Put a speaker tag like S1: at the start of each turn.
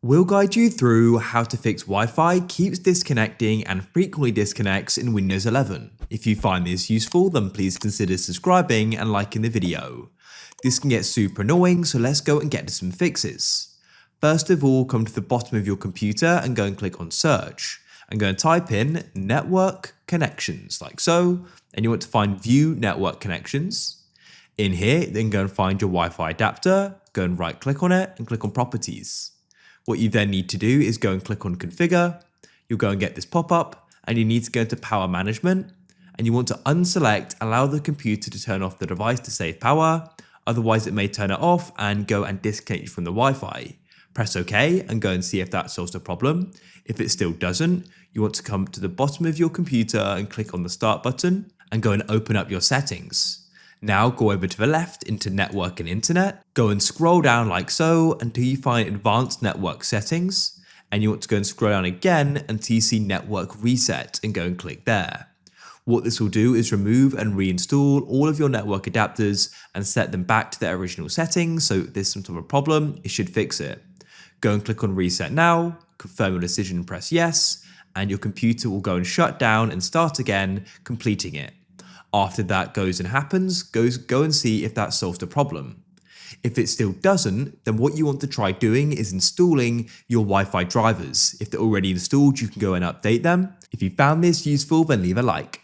S1: We'll guide you through how to fix Wi-Fi keeps disconnecting and frequently disconnects in Windows 11. If you find this useful, then please consider subscribing and liking the video. This can get super annoying, so let's go and get to some fixes. First of all, come to the bottom of your computer and go and click on search. And go and type in network connections, like so, and you want to find view network connections. In here, then go and find your Wi-Fi adapter, go and right click on it and click on properties. What you then need to do is go and click on configure. You'll go and get this pop-up and you need to go into power management and you want to unselect allow the computer to turn off the device to save power. Otherwise it may turn it off and go and disconnect you from the Wi-Fi. Press OK and go and see if that solves the problem. If it still doesn't, you want to come to the bottom of your computer and click on the start button and go and open up your settings. Now go over to the left into network and internet, go and scroll down like so until you find advanced network settings, and you want to go and scroll down again until you see network reset and go and click there. What this will do is remove and reinstall all of your network adapters and set them back to their original settings, so if there's some sort of problem, it should fix it. Go and click on reset now, confirm your decision and press yes, and your computer will go and shut down and start again, completing it. After that goes and happens, go and see if that solves the problem. If it still doesn't, then what you want to try doing is installing your Wi-Fi drivers. If they're already installed, you can go and update them. If you found this useful, then leave a like.